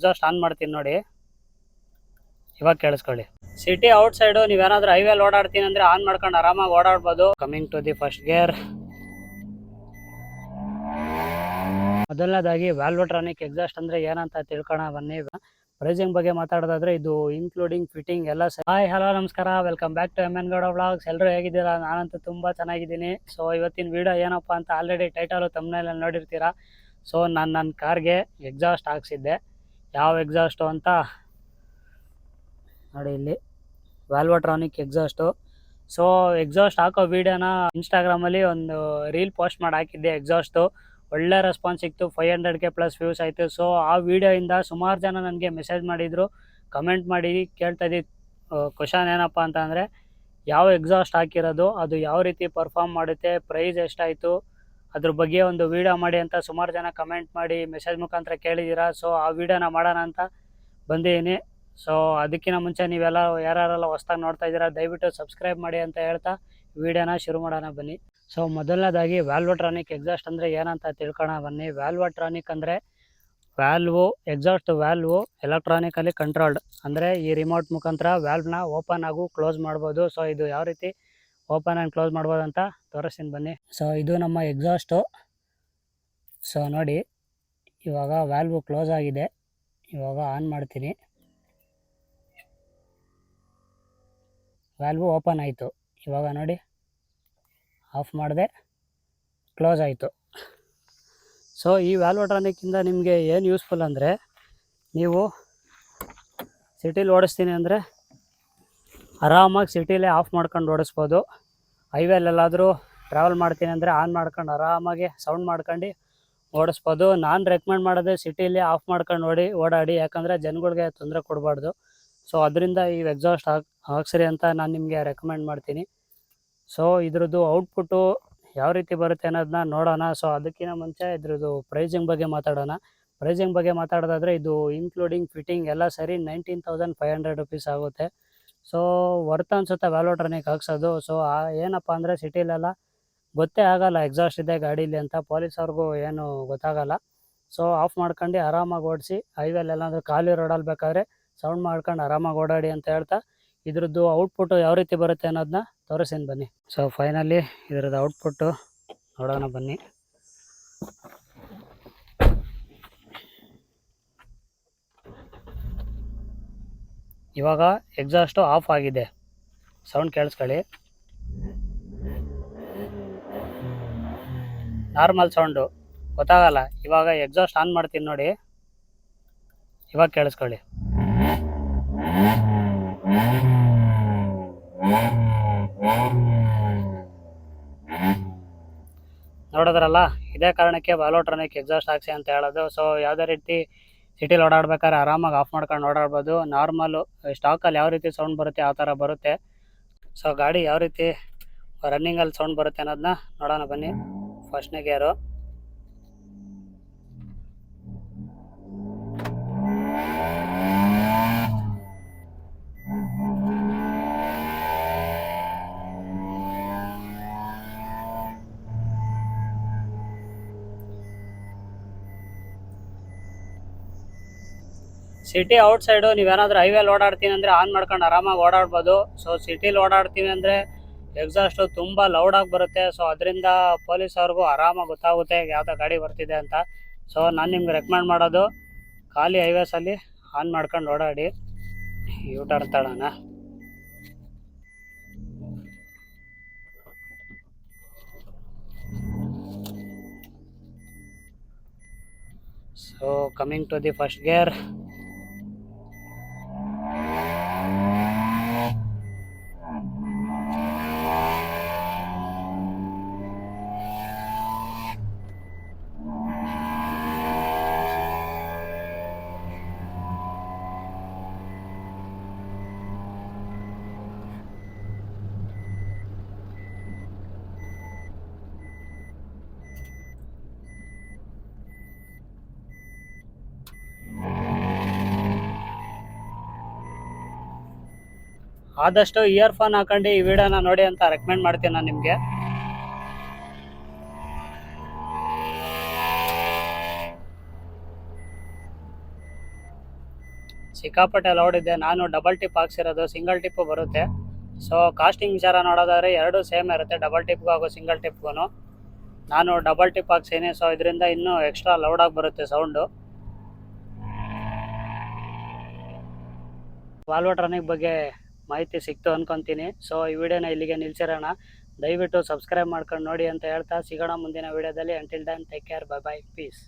Exhaust on ಮಾಡ್ತೀನಿ ನೋಡಿ, ಇವಾಗ ಕೇಳಿಸ್ಕೊಳ್ಳಿ. ಸಿಟಿ ಔಟ್ ಸೈಡು ನೀವೇನಾದ್ರೂ ಹೈವೇಲಿ ಓಡಾಡ್ತೀನಿ ಅಂದ್ರೆ ಆನ್ ಮಾಡ್ಕೊಂಡು ಆರಾಮಾಗಿ ಓಡಾಡ್ಬೋದು. Coming to the first gear. ಮೊದಲನೇದಾಗಿ ವ್ಯಾಲ್ವೋಟ್ರಾನಿಕ್ ಎಕ್ಸಾಸ್ಟ್ ಅಂದ್ರೆ ಏನಂತ ತಿಳ್ಕೊಳ ಬನ್ನಿ. ಪ್ರೈಸಿಂಗ್ ಬಗ್ಗೆ ಮಾತಾಡೋದಾದ್ರೆ ಇದು ಇನ್ಕ್ಲೂಡಿಂಗ್ ಫಿಟ್ಟಿಂಗ್ ಎಲ್ಲ. ಹಾಯ್ ಹಲೋ ನಮಸ್ಕಾರ, welcome back to MN Gowda vlogs. ಎಲ್ಲರೂ ಹೇಗಿದ್ದೀರಾ? ನಾನಂತೂ ತುಂಬಾ ಚೆನ್ನಾಗಿದ್ದೀನಿ. ಸೊ ಇವತ್ತಿನ ವಿಡಿಯೋ ಏನಪ್ಪಾ ಅಂತ ಆಲ್ರೆಡಿ ಟೈಟಲ್ ತಮ್ಮನೇಲಿ ನೋಡಿರ್ತೀರಾ. ಸೊ ನಾನು ನನ್ನ ಕಾರ್ಗೆ ಎಕ್ಸಾಸ್ಟ್ ಹಾಕ್ಸಿದ್ದೆ. ಯಾವ ಎಕ್ಸಾಸ್ಟು ಅಂತ ನೋಡಿ, ಇಲ್ಲಿ ವ್ಯಾಲ್ವೋಟ್ರಾನಿಕ್ ಎಕ್ಸಾಸ್ಟು. ಸೊ ಎಕ್ಸಾಸ್ಟ್ ಹಾಕೋ ವಿಡಿಯೋನ ಇನ್ಸ್ಟಾಗ್ರಾಮಲ್ಲಿ ಒಂದು ರೀಲ್ ಪೋಸ್ಟ್ ಮಾಡಿ ಹಾಕಿದ್ದೆ. ಎಕ್ಸಾಸ್ಟು ಒಳ್ಳೆ ರೆಸ್ಪಾನ್ಸ್ ಸಿಕ್ತು, 500K ಪ್ಲಸ್ ವ್ಯೂಸ್ ಆಯಿತು. ಸೊ ಆ ವಿಡಿಯೋಯಿಂದ ಸುಮಾರು ಜನ ನನಗೆ ಮೆಸೇಜ್ ಮಾಡಿದರು, ಕಮೆಂಟ್ ಮಾಡಿ ಕೇಳ್ತಾ ಇದ್ದಿದ್ದು ಕ್ವಶನ್ ಏನಪ್ಪ ಅಂತ ಅಂದರೆ, ಯಾವ ಎಕ್ಸಾಸ್ಟ್ ಹಾಕಿರೋದು, ಅದು ಯಾವ ರೀತಿ ಪರ್ಫಾರ್ಮ್ ಮಾಡುತ್ತೆ, ಪ್ರೈಸ್ ಎಷ್ಟಾಯಿತು, ಅದ್ರ ಬಗ್ಗೆ ಒಂದು ವೀಡಿಯೋ ಮಾಡಿ ಅಂತ ಸುಮಾರು ಜನ ಕಮೆಂಟ್ ಮಾಡಿ ಮೆಸೇಜ್ ಮುಖಾಂತರ ಕೇಳಿದ್ದೀರಾ. ಸೊ ಆ ವಿಡಿಯೋನ ಮಾಡೋಣ ಅಂತ ಬಂದಿದ್ದೀನಿ. ಸೊ ಅದಕ್ಕಿಂತ ಮುಂಚೆ ನೀವೆಲ್ಲ ಯಾರೆಲ್ಲ ಹೊಸ್ದಾಗಿ ನೋಡ್ತಾ ಇದ್ದೀರಾ ದಯವಿಟ್ಟು ಸಬ್ಸ್ಕ್ರೈಬ್ ಮಾಡಿ ಅಂತ ಹೇಳ್ತಾ ವಿಡಿಯೋನ ಶುರು ಮಾಡೋಣ ಬನ್ನಿ. ಸೊ ಮೊದಲನೇದಾಗಿ ವ್ಯಾಲ್ವೋಟ್ರಾನಿಕ್ ಎಕ್ಸಾಸ್ಟ್ ಅಂದರೆ ಏನಂತ ತಿಳ್ಕೊಳ ಬನ್ನಿ. ವ್ಯಾಲ್ವೋಟ್ರಾನಿಕ್ ಅಂದರೆ ವ್ಯಾಲ್ವು, ಎಕ್ಸಾಸ್ಟ್ ವ್ಯಾಲ್ವು ಎಲೆಕ್ಟ್ರಾನಿಕಲಿ ಕಂಟ್ರೋಲ್ಡ್. ಅಂದರೆ ಈ ರಿಮೋಟ್ ಮುಖಾಂತರ ವ್ಯಾಲ್ವ್ನ ಓಪನ್ ಆಗು ಕ್ಲೋಸ್ ಮಾಡ್ಬೋದು. ಸೊ ಇದು ಯಾವ ರೀತಿ ಓಪನ್ ಆ್ಯಂಡ್ ಕ್ಲೋಸ್ ಮಾಡ್ಬೋದು ಅಂತ ತೋರಿಸ್ತೀನಿ ಬನ್ನಿ. ಸೊ ಇದು ನಮ್ಮ ಎಕ್ಸಾಸ್ಟು. ಸೊ ನೋಡಿ, ಇವಾಗ ವ್ಯಾಲ್ವು ಕ್ಲೋಸ್ ಆಗಿದೆ. ಇವಾಗ ಆನ್ ಮಾಡ್ತೀನಿ, ವ್ಯಾಲ್ವು ಓಪನ್ ಆಯಿತು. ಇವಾಗ ನೋಡಿ, ಆಫ್ ಮಾಡಿದೆ, ಕ್ಲೋಸ್ ಆಯಿತು. ಸೊ ಈ ವ್ಯಾಲ್ವೋಟ್ರಾನಿಕ್ಕಿಂದ ನಿಮಗೆ ಏನು ಯೂಸ್ಫುಲ್ ಅಂದರೆ, ನೀವು ಸಿಟಿಲಿ ಓಡಿಸ್ತೀನಿ ಅಂದರೆ ಆರಾಮಾಗಿ ಸಿಟಿಲೇ ಆಫ್ ಮಾಡ್ಕೊಂಡು ಓಡಿಸ್ಬೋದು. ಹೈವೇಲೆಲ್ಲಾದರೂ ಟ್ರಾವೆಲ್ ಮಾಡ್ತೀನಿ ಅಂದರೆ ಆನ್ ಮಾಡ್ಕೊಂಡು ಆರಾಮಾಗಿ ಸೌಂಡ್ ಮಾಡ್ಕೊಂಡು ಓಡಿಸ್ಬೋದು. ನಾನು ರೆಕಮೆಂಡ್ ಮಾಡೋದು ಸಿಟಿಲಿ ಆಫ್ ಮಾಡ್ಕೊಂಡು ಓಡಾಡಿ, ಯಾಕಂದರೆ ಜನಗಳಿಗೆ ತೊಂದರೆ ಕೊಡಬಾರ್ದು. ಸೊ ಅದರಿಂದ ಈ ಎಕ್ಸಾಸ್ಟ್ ಹಾಕ್ಸ್ರಿ ಅಂತ ನಾನು ನಿಮಗೆ ರೆಕಮೆಂಡ್ ಮಾಡ್ತೀನಿ. ಸೊ ಇದ್ರದ್ದು ಔಟ್ಪುಟ್ಟು ಯಾವ ರೀತಿ ಬರುತ್ತೆ ಅನ್ನೋದನ್ನ ನೋಡೋಣ. ಸೊ ಅದಕ್ಕಿಂತ ಮುಂಚೆ ಇದ್ರದ್ದು ಪ್ರೈಸಿಂಗ್ ಬಗ್ಗೆ ಮಾತಾಡೋಣ. ಪ್ರೈಸಿಂಗ್ ಬಗ್ಗೆ ಮಾತಾಡೋದಾದರೆ ಇದು ಇನ್ಕ್ಲೂಡಿಂಗ್ ಫಿಟ್ಟಿಂಗ್ ಎಲ್ಲ ಸರಿ 19,500 ರುಪೀಸ್ ಆಗುತ್ತೆ. ಸೊ ವರ್ತ್ ಅನಿಸುತ್ತೆ ವ್ಯಾಲ್ವೋಟ್ರಾನಿಕ್ ಹಾಕ್ಸೋದು. ಸೊ ಏನಪ್ಪ ಅಂದರೆ ಸಿಟಿಲೆಲ್ಲ ಗೊತ್ತೇ ಆಗೋಲ್ಲ ಎಕ್ಸಾಸ್ಟ್ ಇದೆ ಗಾಡೀಲಿ ಅಂತ, ಪೊಲೀಸವ್ರಿಗೂ ಏನು ಗೊತ್ತಾಗಲ್ಲ. ಸೊ ಆಫ್ ಮಾಡ್ಕೊಂಡು ಆರಾಮಾಗಿ ಓಡಿಸಿ, ಹೈವೇಲೆಲ್ಲಾಂದ್ರೆ ಖಾಲಿ ರೋಡಲ್ಲಿ ಬೇಕಾದ್ರೆ ಸೌಂಡ್ ಮಾಡ್ಕೊಂಡು ಆರಾಮಾಗಿ ಓಡಾಡಿ ಅಂತ ಹೇಳ್ತಾ ಇದ್ರದ್ದು ಔಟ್ಪುಟ್ಟು ಯಾವ ರೀತಿ ಬರುತ್ತೆ ಅನ್ನೋದನ್ನ ತೋರಿಸ್ತೀನಿ ಬನ್ನಿ. ಸೊ ಫೈನಲಿ ಇದ್ರದ್ದು ಔಟ್ಪುಟ್ಟು ನೋಡೋಣ ಬನ್ನಿ. ಇವಾಗ ಎಕ್ಸಾಸ್ಟು ಆಫ್ ಆಗಿದೆ, ಸೌಂಡ್ ಕೇಳಿಸ್ಕೊಳ್ಳಿ. ನಾರ್ಮಲ್ ಸೌಂಡು ಗೊತ್ತಾಗಲ್ಲ. ಇವಾಗ ಎಕ್ಸಾಸ್ಟ್ ಆನ್ ಮಾಡ್ತೀನಿ ನೋಡಿ, ಇವಾಗ ಕೇಳಿಸ್ಕೊಳ್ಳಿ. ನೋಡಿದ್ರಲ್ಲ, ಇದೇ ಕಾರಣಕ್ಕೆ ವ್ಯಾಲ್ವೋಟ್ರಾನಿಕ್ ಎಕ್ಸಾಸ್ಟ್ ಹಾಕ್ಸಿ ಅಂತ ಹೇಳೋದು. ಸೊ ಯಾವುದೇ ರೀತಿ ಸಿಟಿಲಿ ಓಡಾಡ್ಬೇಕಾದ್ರೆ ಆರಾಮಾಗಿ ಆಫ್ ಮಾಡ್ಕೊಂಡು ಓಡಾಡ್ಬೋದು. ನಾರ್ಮಲು ಸ್ಟಾಕಲ್ಲಿ ಯಾವ ರೀತಿ ಸೌಂಡ್ ಬರುತ್ತೆ ಆ ಥರ ಬರುತ್ತೆ. ಸೊ ಗಾಡಿ ಯಾವ ರೀತಿ ರನ್ನಿಂಗಲ್ಲಿ ಸೌಂಡ್ ಬರುತ್ತೆ ಅನ್ನೋದನ್ನ ನೋಡೋಣ ಬನ್ನಿ. ಫಸ್ಟ್ನೇ ಗೇರು, ಸಿಟಿ ಔಟ್ ಸೈಡು ನೀವೇನಾದ್ರೂ ಹೈವೇಲಿ ಓಡಾಡ್ತೀನಿ ಅಂದರೆ ಆನ್ ಮಾಡ್ಕೊಂಡು ಆರಾಮಾಗಿ ಓಡಾಡ್ಬೋದು. ಸೊ ಸಿಟಿಲಿ ಓಡಾಡ್ತೀನಿ ಅಂದರೆ ಎಕ್ಸಾಸ್ಟು ತುಂಬ ಲೌಡಾಗಿ ಬರುತ್ತೆ. ಸೊ ಅದರಿಂದ ಪೊಲೀಸವ್ರಿಗೂ ಆರಾಮಾಗಿ ಗೊತ್ತಾಗುತ್ತೆ ಯಾವುದೋ ಗಾಡಿ ಬರ್ತಿದೆ ಅಂತ. ಸೊ ನಾನು ನಿಮ್ಗೆ ರೆಕಮೆಂಡ್ ಮಾಡೋದು, ಖಾಲಿ ಹೈವೇಸಲ್ಲಿ ಆನ್ ಮಾಡ್ಕೊಂಡು ಓಡಾಡಿ. ಯೂಟರ್ನ್ ತಗೊಳ್ಳೋಣ. So coming to the first gear. ಆದಷ್ಟು ಇಯರ್ಫೋನ್ ಹಾಕೊಂಡು ಈ ವಿಡಿಯೋನ ನೋಡಿ ಅಂತ ರೆಕಮೆಂಡ್ ಮಾಡ್ತೀನಿ ನಾನು ನಿಮಗೆ. ಸಿಕ್ಕಾಪಟ್ಟೆ ಲೌಡ್ ಇದೆ. ನಾನು ಡಬಲ್ ಟಿಪ್ ಹಾಕ್ಸಿರೋದು, ಸಿಂಗಲ್ ಟಿಪ್ಪು ಬರುತ್ತೆ. ಸೊ ಕಾಸ್ಟಿಂಗ್ ವಿಚಾರ ನೋಡೋದಾದ್ರೆ ಎರಡು ಸೇಮ್ ಇರುತ್ತೆ, ಡಬಲ್ ಟಿಪ್ಗೂ ಹಾಗೂ ಸಿಂಗಲ್ ಟಿಪ್ಗೂ. ನಾನು ಡಬಲ್ ಟಿಪ್ ಹಾಕ್ಸೀನಿ, ಸೊ ಇದರಿಂದ ಇನ್ನೂ ಎಕ್ಸ್ಟ್ರಾ ಲೌಡಾಗಿ ಬರುತ್ತೆ ಸೌಂಡು. ವಾಲ್ವೋಟ್ರಾನಿಕ್ ಬಗ್ಗೆ ಮಾಹಿತಿ ಸಿಕ್ತು ಅನ್ಕೊತೀನಿ. ಸೊ ಈ ವಿಡಿಯೋನ ಇಲ್ಲಿಗೆ ನಿಲ್ಸಿರೋಣ. ದಯವಿಟ್ಟು ಸಬ್ಸ್ಕ್ರೈಬ್ ಮಾಡ್ಕೊಂಡು ನೋಡಿ ಅಂತ ಹೇಳ್ತಾ ಸಿಗೋಣ ಮುಂದಿನ ವಿಡಿಯೋದಲ್ಲಿ. Until then take care, bye bye, piece.